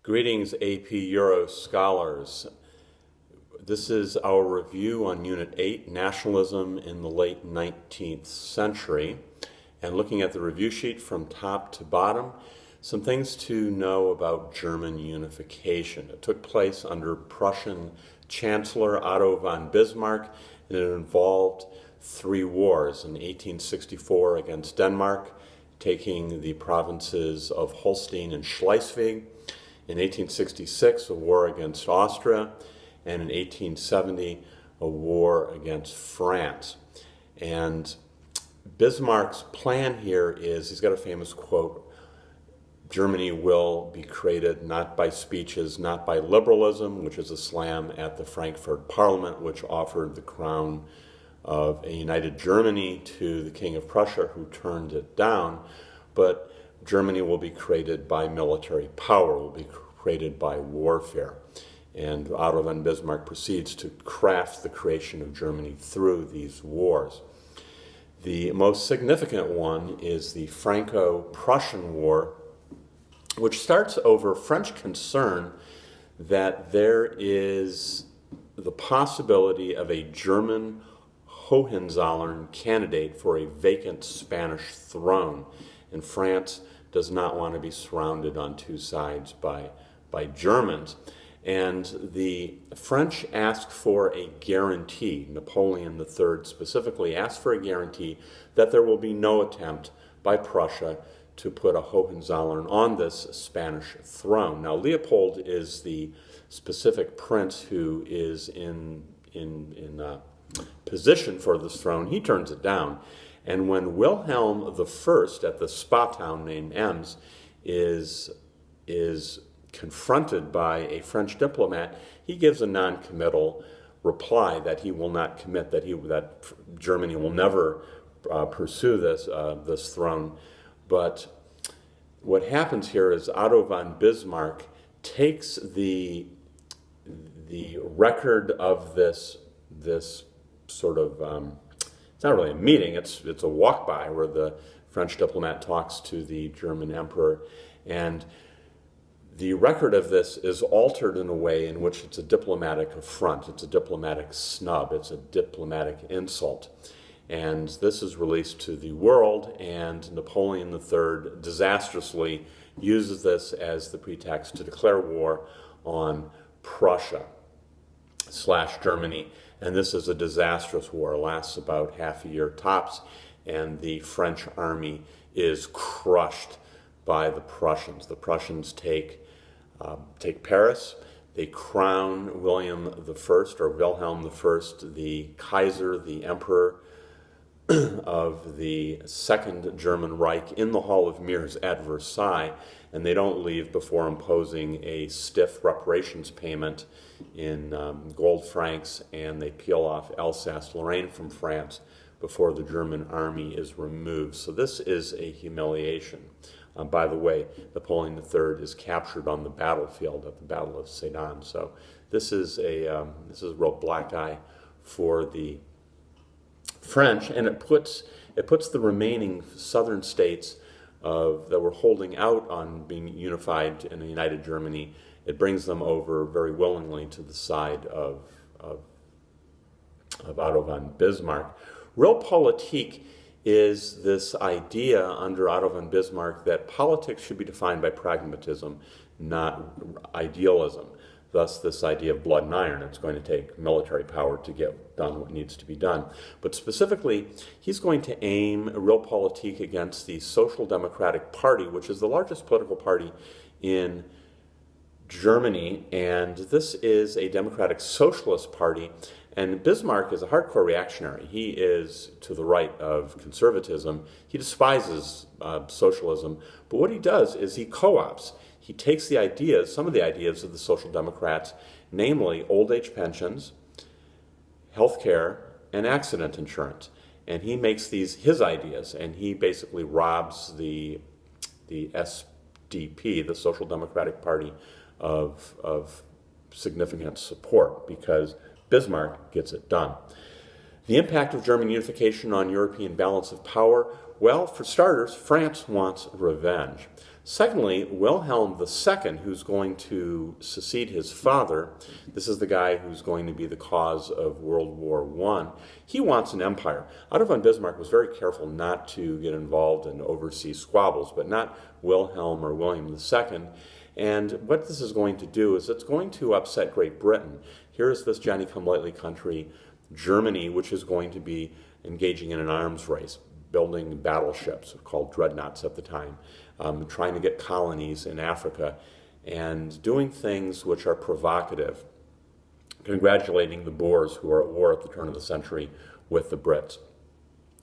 Greetings, AP Euro scholars. This is our review on Unit 8, Nationalism in the Late 19th Century. And looking at the review sheet from top to bottom, some things to know about German unification. It took place under Prussian Chancellor Otto von Bismarck, and it involved three wars: in 1864 against Denmark, taking the provinces of Holstein and Schleswig; in 1866, a war against Austria; and in 1870, a war against France. And Bismarck's plan here is, he's got a famous quote: Germany will be created not by speeches, not by liberalism, which is a slam at the Frankfurt Parliament, which offered the crown of a united Germany to the King of Prussia, who turned it down, but Germany will be created by military power, will be created by warfare. And Otto von Bismarck proceeds to craft the creation of Germany through these wars. The most significant one is the Franco-Prussian War, which starts over French concern that there is the possibility of a German Hohenzollern candidate for a vacant Spanish throne. And France does not want to be surrounded on two sides by Germans. And the French asked for a guarantee. Napoleon III specifically asked for a guarantee that there will be no attempt by Prussia to put a Hohenzollern on this Spanish throne. Now, Leopold is the specific prince who is in position for this throne. He turns it down. And when Wilhelm I at the spa town named Ems is confronted by a French diplomat, he gives a non-committal reply that he will not commit, that Germany will never pursue this throne. But what happens here is Otto von Bismarck takes the record of this sort of it's not really a meeting, it's a walk-by where the French diplomat talks to the German emperor, and the record of this is altered in a way in which it's a diplomatic affront, it's a diplomatic snub, it's a diplomatic insult. And this is released to the world, and Napoleon III disastrously uses this as the pretext to declare war on Prussia/Germany. And this is a disastrous war. It lasts about half a year tops, and the French army is crushed by the Prussians. The Prussians take Paris. They crown William I, or Wilhelm I, the Kaiser, the Emperor of the Second German Reich, in the Hall of Mirrors at Versailles, and they don't leave before imposing a stiff reparations payment in gold francs, and they peel off Alsace-Lorraine from France before the German army is removed. So this is a humiliation. By the way, Napoleon III is captured on the battlefield at the Battle of Sedan. So this is a real black eye for the French, and it puts the remaining southern states that were holding out on being unified in a united Germany. It brings them over very willingly to the side of Otto von Bismarck. Realpolitik is this idea under Otto von Bismarck that politics should be defined by pragmatism, not idealism. Thus, this idea of blood and iron. It's going to take military power to get done what needs to be done. But specifically, he's going to aim Realpolitik against the Social Democratic Party, which is the largest political party in Germany, and this is a democratic socialist party, and Bismarck is a hardcore reactionary. He is to the right of conservatism. He despises socialism, but what he does is he co-ops. He takes the ideas, some of the ideas of the Social Democrats, namely old age pensions, health care, and accident insurance, and he makes these his ideas, and he basically robs the SDP, the Social Democratic Party, of significant support, because Bismarck gets it done. The impact of German unification on European balance of power, well, for starters, France wants revenge. Secondly, Wilhelm II, who's going to succeed his father, this is the guy who's going to be the cause of World War I, he wants an empire. Otto von Bismarck was very careful not to get involved in overseas squabbles, but not Wilhelm or William II. And what this is going to do is it's going to upset Great Britain. Here's this Johnny-come-lately country, Germany, which is going to be engaging in an arms race, building battleships called dreadnoughts at the time, trying to get colonies in Africa, and doing things which are provocative, congratulating the Boers who are at war at the turn of the century with the Brits.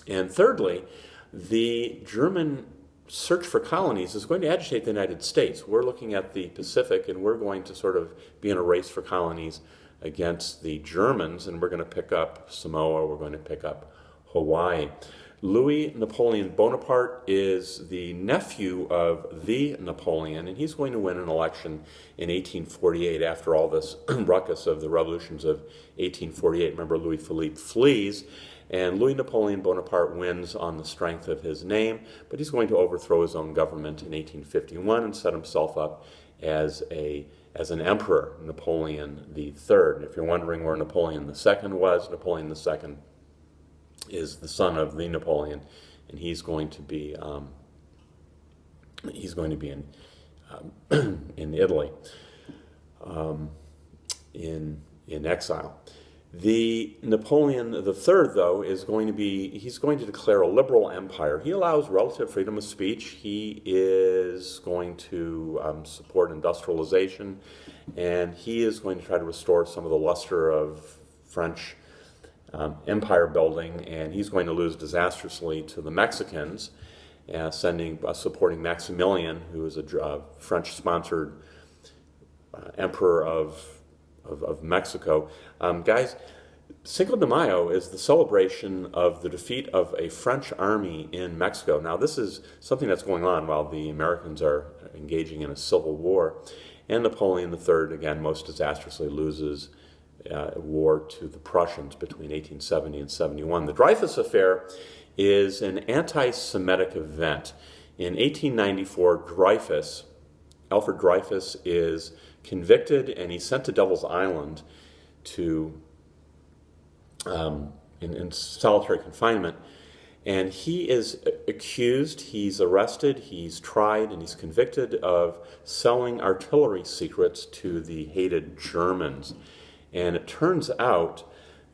And thirdly, the German search for colonies is going to agitate the United States. We're looking at the Pacific, and we're going to sort of be in a race for colonies against the Germans, and we're going to pick up Samoa, we're going to pick up Hawaii. Louis Napoleon Bonaparte is the nephew of the Napoleon, and he's going to win an election in 1848 after all this ruckus of the revolutions of 1848. Remember, Louis Philippe flees, and Louis Napoleon Bonaparte wins on the strength of his name, but he's going to overthrow his own government in 1851 and set himself up as an emperor, Napoleon III. And if you're wondering where Napoleon II was, Napoleon II is the son of the Napoleon, and he's going to be in Italy, in exile. The Napoleon III, though, he's going to declare a liberal empire. He allows relative freedom of speech. He is going to support industrialization, and he is going to try to restore some of the luster of French empire building, and he's going to lose disastrously to the Mexicans, supporting Maximilian, who is a French-sponsored emperor of Mexico. Guys, Cinco de Mayo is the celebration of the defeat of a French army in Mexico. Now, this is something that's going on while the Americans are engaging in a civil war, and Napoleon III, again, most disastrously loses war to the Prussians between 1870 and 71. The Dreyfus Affair is an anti-Semitic event. In 1894, Alfred Dreyfus is convicted, and he's sent to Devil's Island to in solitary confinement. And he is accused, he's arrested, he's tried, and he's convicted of selling artillery secrets to the hated Germans. And it turns out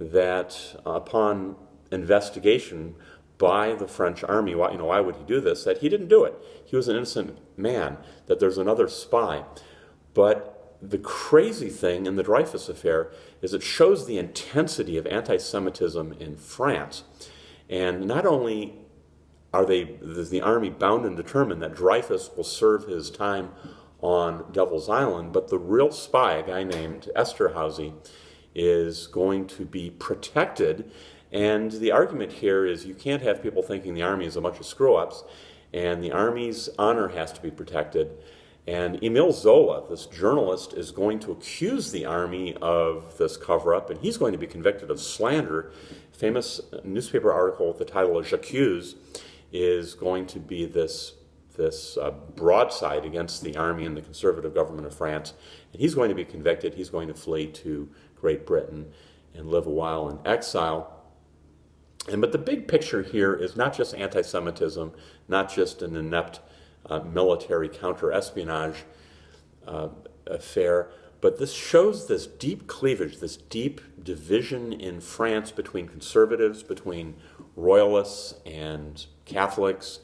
that upon investigation by the French army, why would he do this? That he didn't do it. He was an innocent man, that there's another spy. But the crazy thing in the Dreyfus Affair is it shows the intensity of anti-Semitism in France. And not only is the army bound and determined that Dreyfus will serve his time on Devil's Island, but the real spy, a guy named Esterhazy, is going to be protected. And the argument here is you can't have people thinking the army is a bunch of screw-ups, and the army's honor has to be protected. And Emile Zola, this journalist, is going to accuse the army of this cover-up, and he's going to be convicted of slander. Famous newspaper article with the title J'accuse is going to be this broadside against the army and the conservative government of France. And he's going to be convicted. He's going to flee to Great Britain and live a while in exile. But the big picture here is not just anti-Semitism, not just an inept military counter-espionage affair, but this shows this deep cleavage, this deep division in France between conservatives, between royalists and Catholics,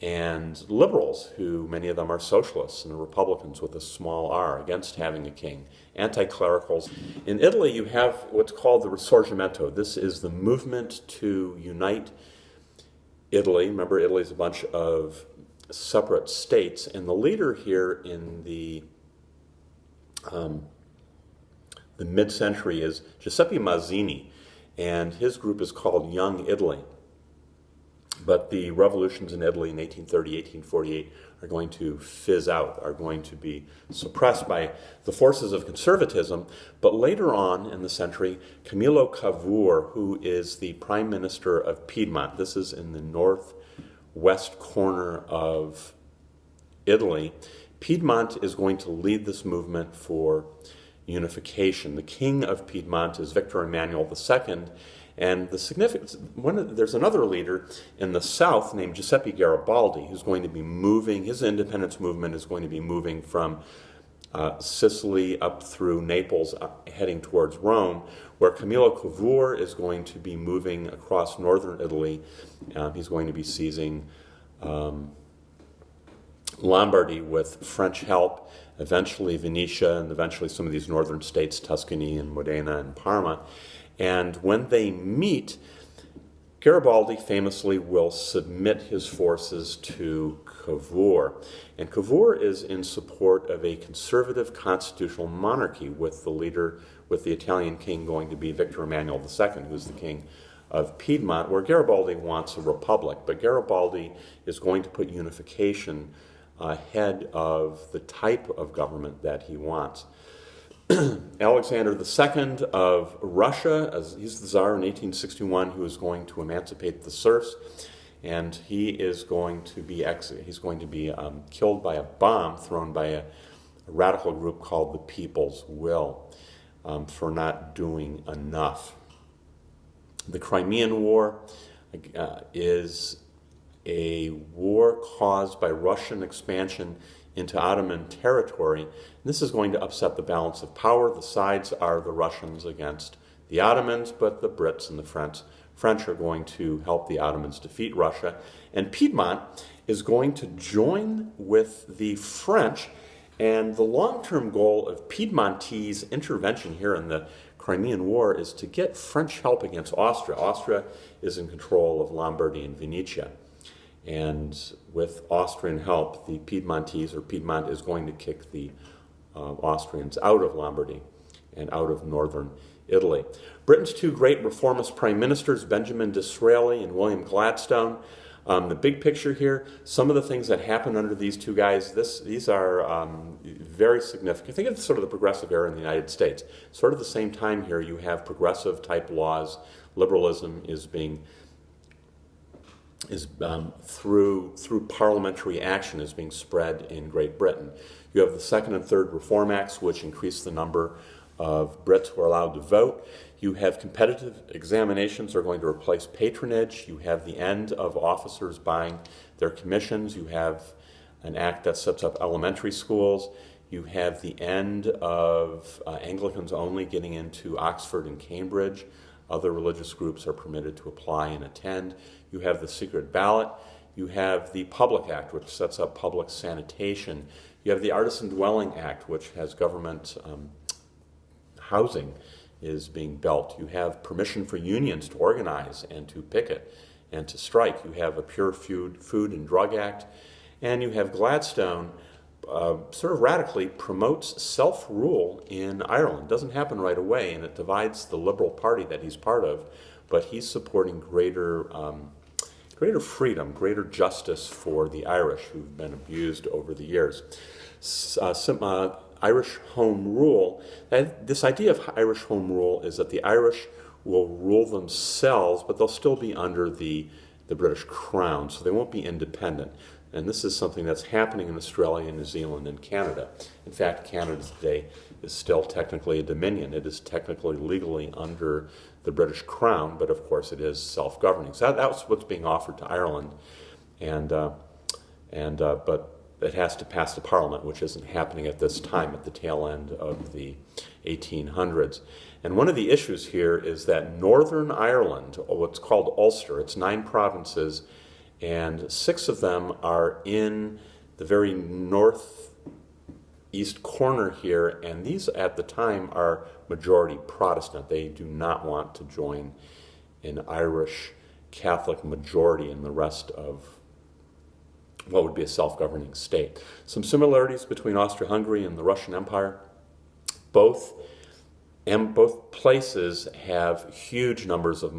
and liberals, who many of them are socialists, and Republicans with a small r, against having a king, anti-clericals. In Italy, you have what's called the Risorgimento. This is the movement to unite Italy. Remember, Italy is a bunch of separate states, and the leader here in the mid-century is Giuseppe Mazzini, and his group is called Young Italy. But the revolutions in Italy in 1830, 1848 are going to fizz out, are going to be suppressed by the forces of conservatism. But later on in the century, Camillo Cavour, who is the prime minister of Piedmont, this is in the northwest corner of Italy. Piedmont is going to lead this movement for unification. The king of Piedmont is Victor Emmanuel II, and the significance, there's another leader in the south named Giuseppe Garibaldi who's going to be moving, his independence movement is going to be moving from Sicily up through Naples, heading towards Rome, where Camillo Cavour is going to be moving across northern Italy. He's going to be seizing Lombardy with French help, eventually Venetia, and eventually some of these northern states, Tuscany and Modena and Parma. And when they meet, Garibaldi famously will submit his forces to Cavour. And Cavour is in support of a conservative constitutional monarchy with the Italian king going to be Victor Emmanuel II, who's the king of Piedmont, where Garibaldi wants a republic. But Garibaldi is going to put unification ahead of the type of government that he wants. Alexander II of Russia, he's the Tsar in 1861, who is going to emancipate the serfs, and he is going to be killed by a bomb thrown by a radical group called the People's Will for not doing enough. The Crimean War is a war caused by Russian expansion into Ottoman territory. This is going to upset the balance of power. The sides are the Russians against the Ottomans, but the Brits and the French are going to help the Ottomans defeat Russia. And Piedmont is going to join with the French, and the long-term goal of Piedmontese intervention here in the Crimean War is to get French help against Austria. Austria is in control of Lombardy and Venetia. And with Austrian help, the Piedmont is going to kick the Austrians out of Lombardy and out of northern Italy. Britain's two great reformist prime ministers, Benjamin Disraeli and William Gladstone. The big picture here, some of the things that happen under these two guys, these are very significant. Think of sort of the progressive era in the United States. Sort of the same time here, you have progressive type laws. Liberalism is through parliamentary action is being spread in Great Britain. You have the Second and Third Reform Acts, which increase the number of Brits who are allowed to vote. You have competitive examinations are going to replace patronage. You have the end of officers buying their commissions. You have an act that sets up elementary schools. You have the end of Anglicans only getting into Oxford and Cambridge. Other religious groups are permitted to apply and attend. You have the secret ballot. You have the Public Act, which sets up public sanitation. You have the Artisan Dwelling Act, which has government housing is being built. You have permission for unions to organize and to picket and to strike. You have a Pure Food and Drug Act. And you have Gladstone sort of radically promotes self-rule in Ireland. It doesn't happen right away, and it divides the Liberal Party that he's part of, but he's supporting greater freedom, greater justice for the Irish who've been abused over the years. Irish Home Rule, this idea of Irish Home Rule is that the Irish will rule themselves, but they'll still be under the British Crown, so they won't be independent. And this is something that's happening in Australia, New Zealand, and Canada. In fact, Canada today is still technically a dominion. It is technically legally under the British Crown, but of course it is self-governing. So that's what's being offered to Ireland, but it has to pass the Parliament, which isn't happening at this time, at the tail end of the 1800s. And one of the issues here is that Northern Ireland, what's called Ulster, it's 9 provinces, and 6 of them are in the very northeast corner here, and these at the time are majority Protestant. They do not want to join an Irish Catholic majority in the rest of what would be a self-governing state. Some similarities between Austria-Hungary and the Russian Empire. Both places have huge numbers of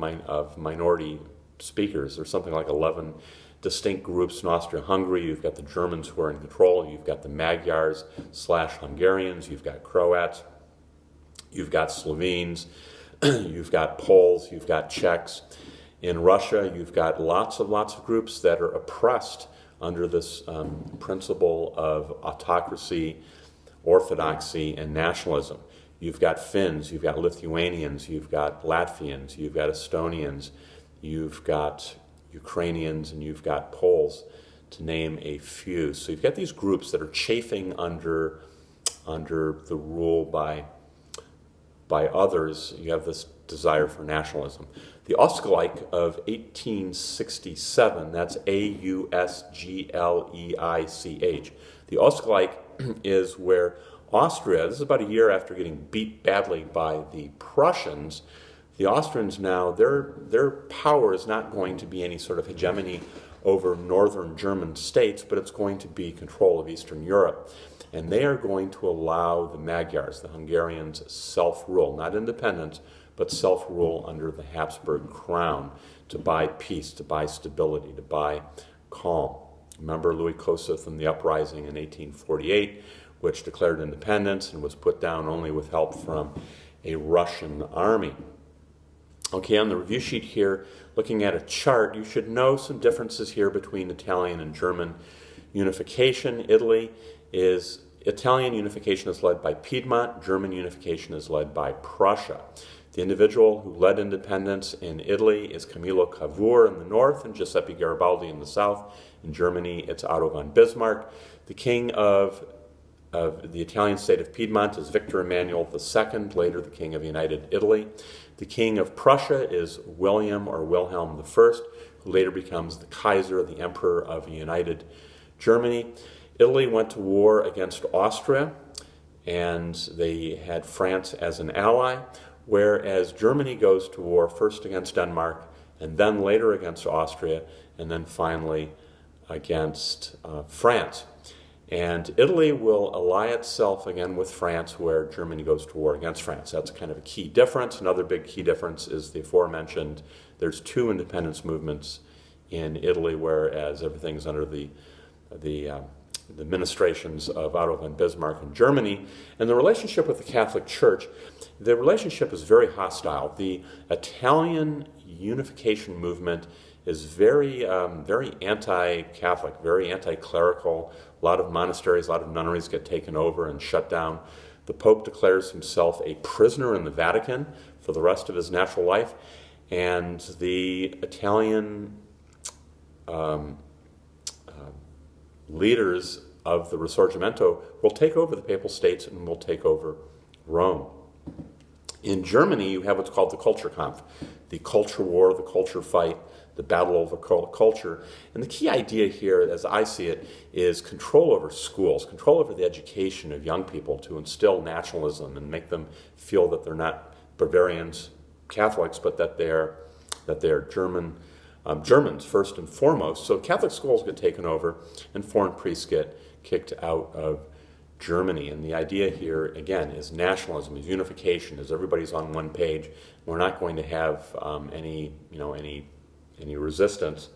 minority speakers. There's something like 11 distinct groups in Austria-Hungary. You've got the Germans who are in control. You've got the Magyars/Hungarians. You've got Croats. You've got Slovenes. You've got Poles. You've got Czechs. In Russia, you've got lots of groups that are oppressed under this principle of autocracy, orthodoxy, and nationalism. You've got Finns, you've got Lithuanians, you've got Latvians, you've got Estonians, you've got Ukrainians, and you've got Poles, to name a few. So you've got these groups that are chafing under the rule by others. You have this desire for nationalism. The Ausgleich of 1867, that's Ausgleich. The Ausgleich is where Austria, this is about a year after getting beat badly by the Prussians, the Austrians now, their power is not going to be any sort of hegemony over northern German states, but it's going to be control of Eastern Europe. And they are going to allow the Magyars, the Hungarians, self-rule, not independence, but self-rule under the Habsburg crown, to buy peace, to buy stability, to buy calm. Remember Louis Kossuth and the uprising in 1848, which declared independence and was put down only with help from a Russian army. Okay, on the review sheet here, looking at a chart, you should know some differences here between Italian and German unification. Italian unification is led by Piedmont, German unification is led by Prussia. The individual who led independence in Italy is Camillo Cavour in the north and Giuseppe Garibaldi in the south. In Germany, it's Otto von Bismarck. The king of the Italian state of Piedmont is Victor Emmanuel II, later the king of United Italy. The king of Prussia is William or Wilhelm I, who later becomes the Kaiser, the Emperor of United Germany. Italy went to war against Austria, and they had France as an ally, whereas Germany goes to war first against Denmark, and then later against Austria, and then finally against France. And Italy will ally itself again with France, where Germany goes to war against France. That's kind of a key difference. Another big key difference is the aforementioned, there's two independence movements in Italy, whereas everything's under the administrations of Otto von Bismarck in Germany. And the relationship with the Catholic Church, the relationship is very hostile. The Italian unification movement is very anti-Catholic, very anti-clerical. A lot of monasteries, a lot of nunneries get taken over and shut down. The Pope declares himself a prisoner in the Vatican for the rest of his natural life, and the Italian leaders of the Risorgimento will take over the Papal States and will take over Rome. In Germany, you have what's called the Kulturkampf, the culture war, the culture fight, the battle over culture. And the key idea here, as I see it, is control over schools, control over the education of young people, to instill nationalism and make them feel that they're not Bavarians, Catholics, but that they're Germans first and foremost. So Catholic schools get taken over and foreign priests get kicked out of Germany. And the idea here, again, is nationalism, is unification, is everybody's on one page. We're not going to have any resistance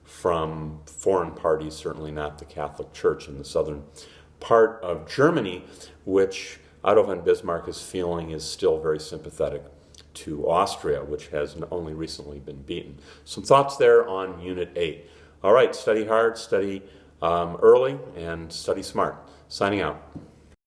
from foreign parties, certainly not the Catholic Church in the southern part of Germany, which Otto von Bismarck is feeling is still very sympathetic to Austria, which has only recently been beaten. Some thoughts there on Unit 8. All right, study hard, study early, and study smart. Signing out.